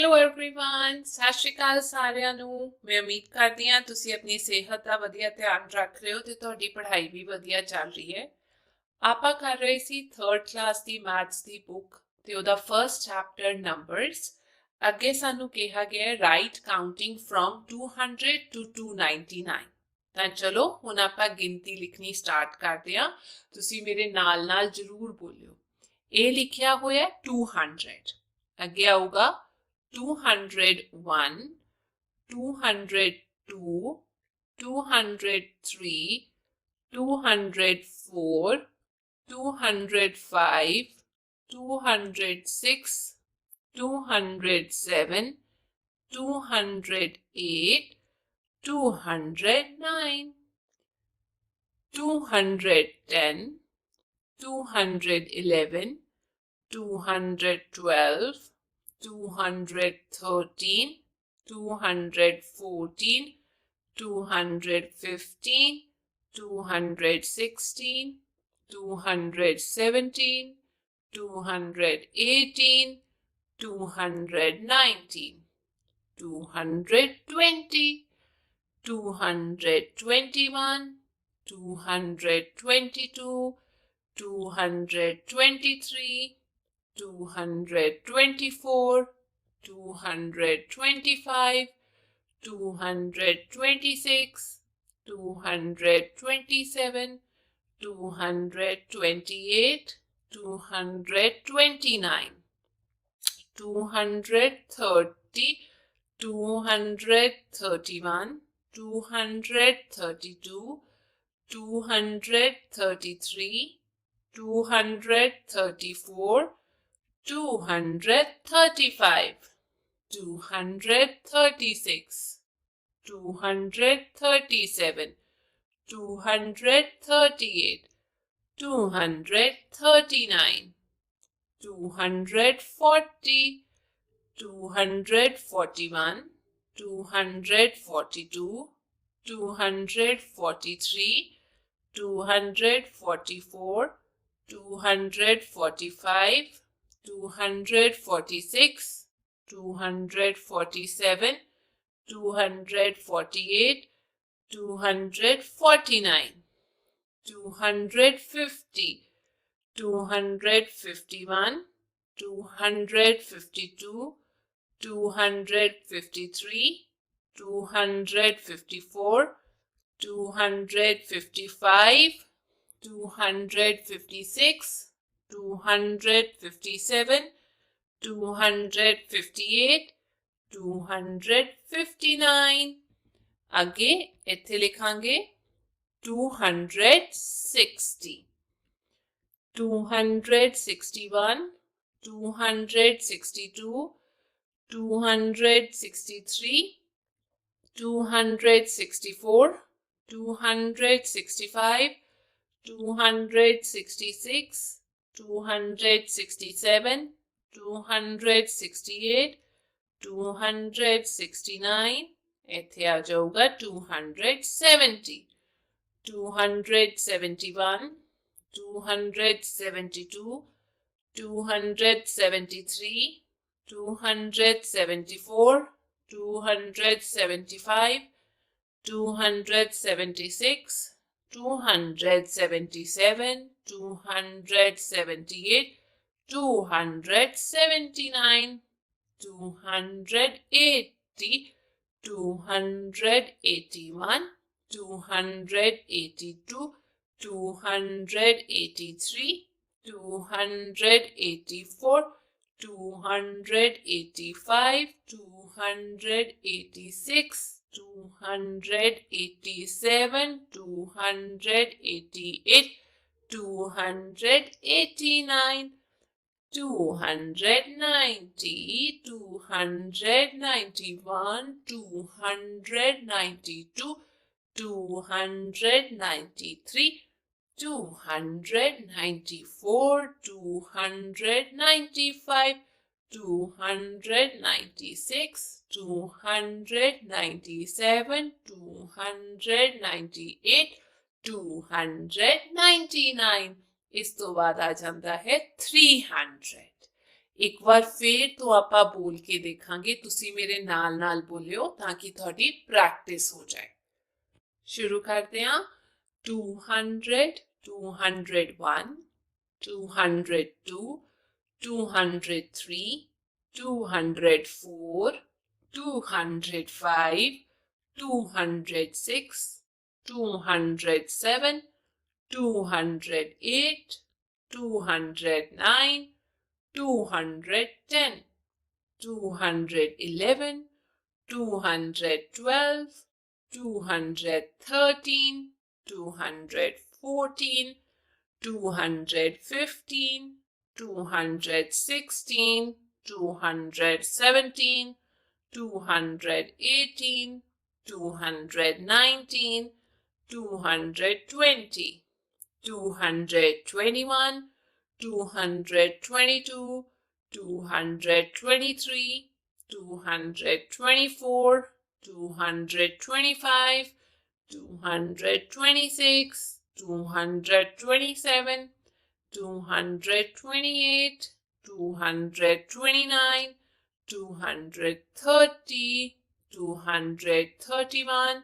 Hello everyone, सत श्री अकाल सारिਆਂ ਨੂੰ। मैं उम्मीद करती हाँ तुसी अपनी सेहत का वधिया ध्यान रख रहे हो ते तुहाडी पढ़ाई भी वधिया चल रही है। आपां कर रहे सी 3rd क्लास की मैथ्स की बुक ते ओदा फर्स्ट चैप्टर नंबर्स। अगे सानू कहा गया है राइट काउंटिंग फ्रॉम 200 टू 299। तां चलो हुण आपां गिनती लिखनी स्टार्ट करते हैं। तुसी मेरे नाल नाल जरूर बोलियो। ये लिखिया होया 200, अगे आऊगा 201, 202, 203, 204, 205, 206, 207, 208, 209, 210, 211, 212, 213, 214, 215, 216, 217, 218, 219, 220, 221, 222, 223, 224, 225, 226, 227, 228, 229, 230, 231, 232, 233, 234, 235, 236, 237, 238, 239, 240, 241, 242, 243, 244, 245, 246, 247, 248, 249, 250, 251, 252, 253, 254, 255, 256, 257, 258, 259। आगे इत्थे लिखांगे 260, 261, 262, 263, 264, 265, 266, 267, 268, 269, इत्थे आ जाऊगा 270, 271, 272, 273, 274, 275, 276, 277, 278, 279, 280, 281, 282, 283, 284, 285, 286, 287, 288, 289, 290, 291, 292, 293, 294, 295, 296, 297, 298, 299। इस तो बाद आ जाता है 300। एक बार फिर तो आपां बोल के देखांगे, तुसी मेरे नाल नाल बोलियो ताकि थोड़ी प्रैक्टिस हो जाए। शुरू करते हैं। 200, 201, 202, 203, 204, 205, 206, 207, 208, 209, 210, 211, 212, 213, 214, 215, 216, 217, 218, 219, 220, 221, 222, 223, 224, 225, 226, 227, 228, 229, 230, 231,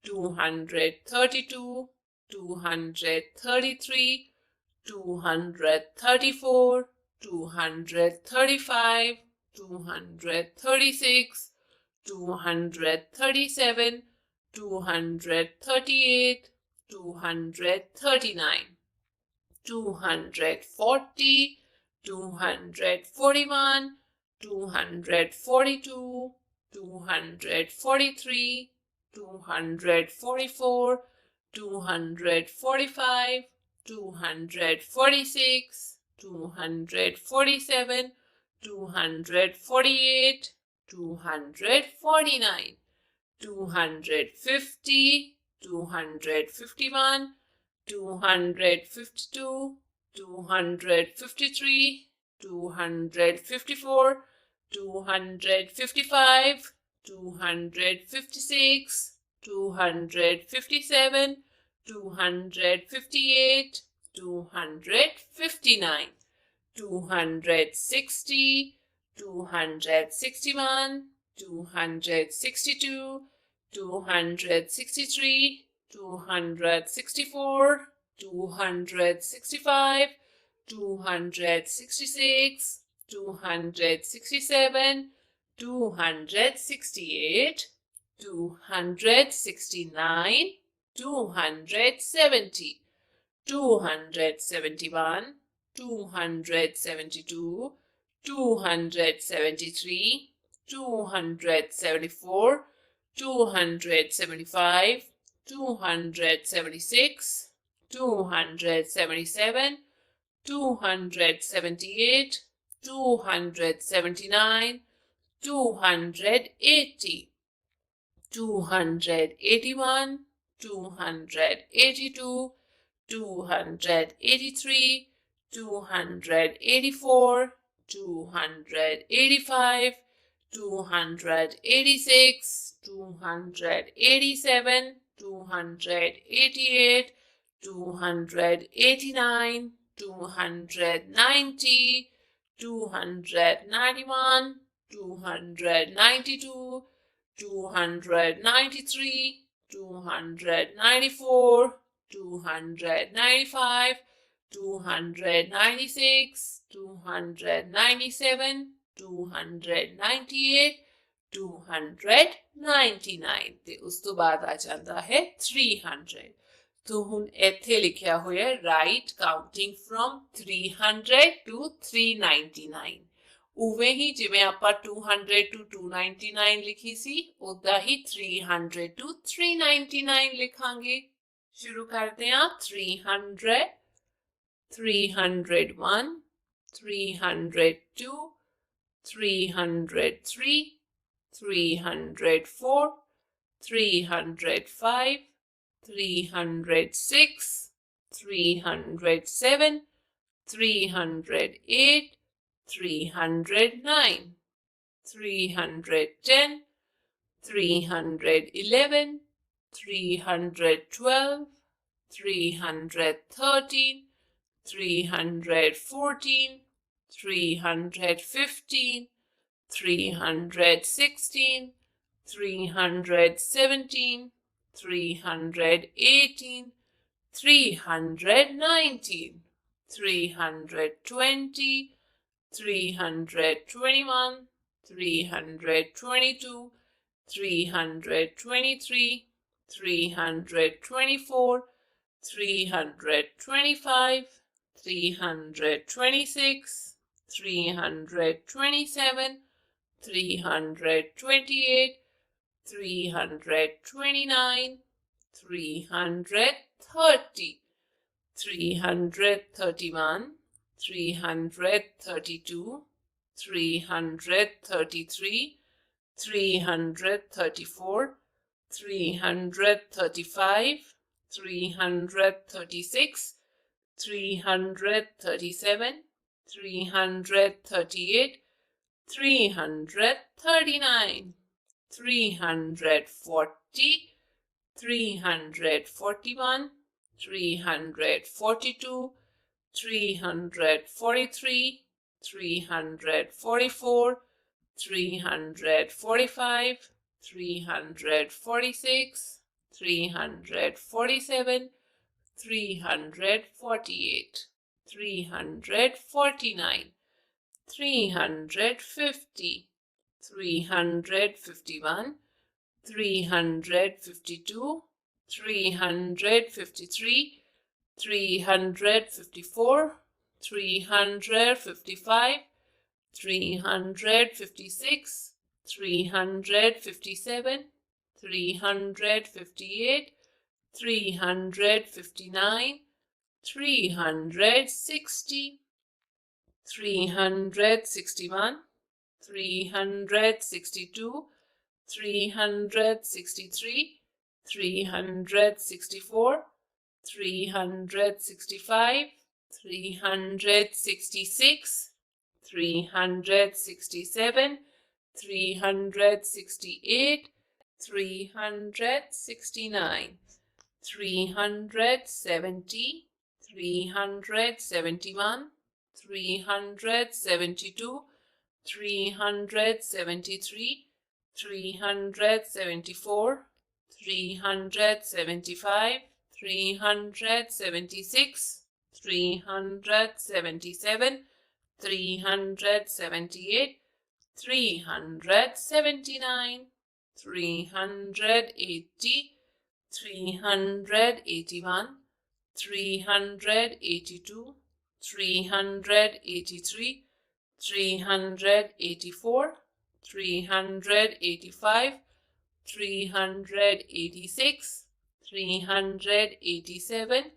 232, 233, 234, 235, 236, 237, 238, 239, 240, 241, 242, 243, 244, 245, 246, 247, 248, 249, 250, 251, 252, 253, 254, 255, 256, 257, 258, 259, 260, 261, 262, 263, 264, 265, 266, 267, 268, 269, 270, 271, 272, 273, 274, 275, 276, 277, 278, 279, 280, 281, 282, 283, 284, 285, 286, 287, 288, 289, 290, 291, 292, 293, 294, 295, 296, 297, 298, 299 ਤੇ ਉਸ ਤੋਂ ਬਾਅਦ ਆ ਜਾਂਦਾ ਹੈ 300। तो हुण इत्थे लिखिया होया राइट काउंटिंग फ्रॉम 300 to 399। उवें ही जिवें आपां 200 to 299 लिखी सी उदा ही 300 to 399 लिखांगे। शुरू करते हैं। 300, 301, 302, 303, 304, 305, 306, 307, 308, 309, 310, 311, 312, 313, 314, 315, 316, 317, 318, 319, 320, 321, 322, 323, 324, 325, 326, 327, 328, 329, 330, 331, 332, 333, 334, 335, 336, 337, 338, 339, 340, 341, 342, 343, 344, 345, 346, 347, 348, 349, 350, 351, 352, 353, 354, 355, 356, 357, 358, 359, 360, 361, 362, 363, 364, 365, 366, 367, 368, 369, 370, 371, 372, 373, 374, 375, 376, 377, 378, 379, 380, 381, 382, 383, 384, 385, 386, 387,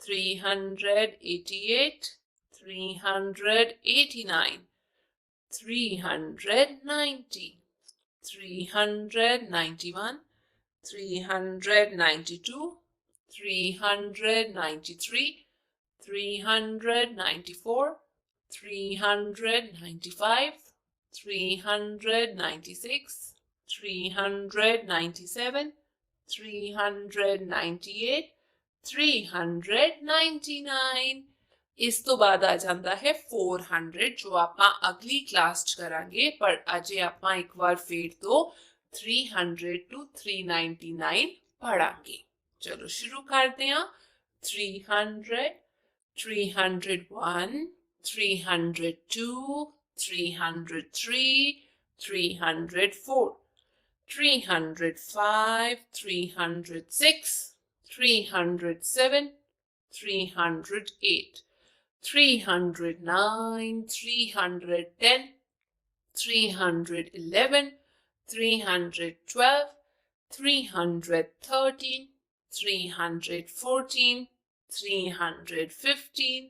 388, 389, 390, 391, 392, 393, 394, 395, 396, 397, 398, 399। ਇਸ ਤੋਂ ਬਾਅਦ ਆ ਜਾਂਦਾ ਹੈ 400 ਜੋ ਆਪਾਂ ਅਗਲੀ ਕਲਾਸ 'ਚ ਕਰਾਂਗੇ, ਪਰ ਅਜੇ ਆਪਾਂ ਇੱਕ ਵਾਰ ਫੇਰ ਤੋਂ 300 to 399 ਪੜਾਂਗੇ। ਚਲੋ ਸ਼ੁਰੂ ਕਰਦੇ ਹਾਂ। 300, 301, 302, 303, 304, 305, 306, 307, 308, 309, 310, 311, 312, 313, 314, 315,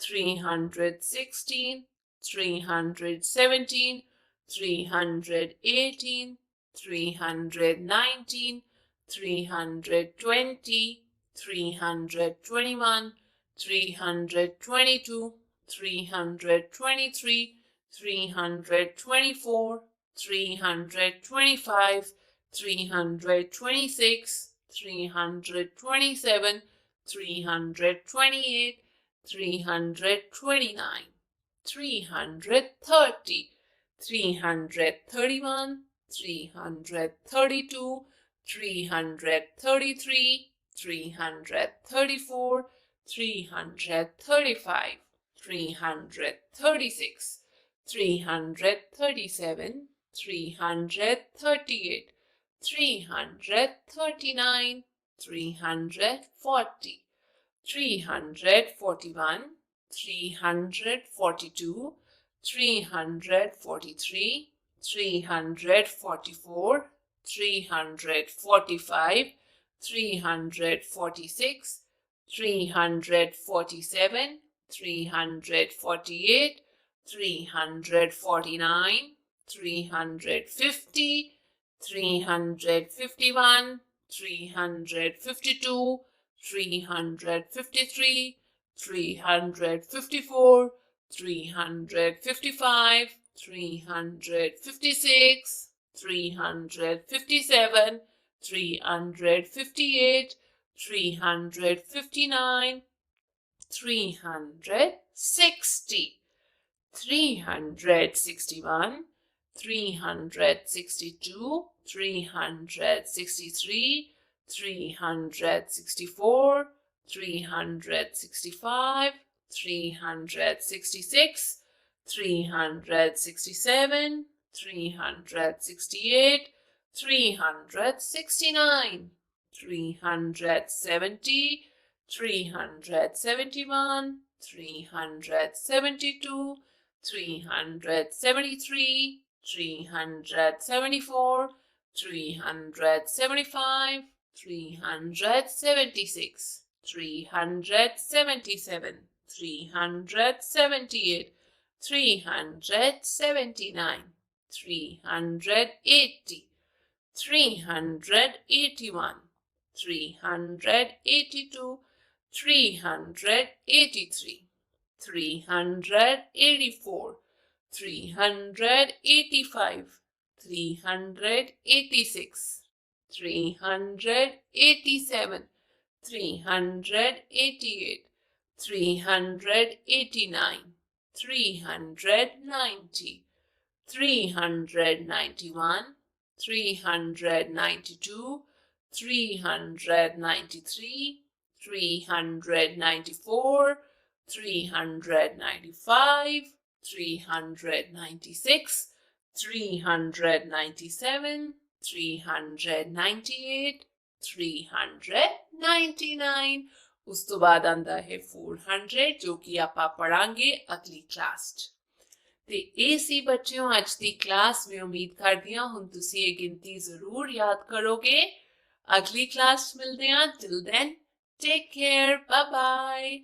316, 317, 318, 319, 320, 321, 322, 323, 324, 325, 326, 327, 328, 329, 330, 331, 332, 333, 334, 335, 336, 337, 338, 339, 340, 341, 342, 343, 344, 345, 346, 347, 348, 349, 350, 351, 352, 353, 354, 355, 356, 357, 358, 359, 360, 361, 362, 363, 364, 365, 366, 367, 368, 369, 370, 371, 372, 373, 374, 375, 376, 377, 378, 379, 380, 381, 382, 383, 384, 385, 386, 387, 388, 389, 390, 391, 392, 393, 394, 395, 396, 397, 398, 399। ਉਸ ਤੋਂ ਬਾਅਦ ਆਂਦਾ ਹੈ 400 ਜੋ ਕਿ ਆਪਾਂ ਪੜਾਂਗੇ ਅਗਲੀ ਕਲਾਸ 'ਚ। ਤੇ ਇਹ ਸੀ ਬੱਚਿਓ ਅੱਜ ਦੀ ਕਲਾਸ। ਮੈਂ ਉਮੀਦ ਕਰਦੀ ਹਾਂ ਹੁਣ ਤੁਸੀਂ ਇਹ ਗਿਣਤੀ ਜ਼ਰੂਰ ਯਾਦ ਕਰੋਗੇ। ਅਗਲੀ ਕਲਾਸ 'ਚ ਮਿਲਦੇ ਹਾਂ। Till then take care, bye bye.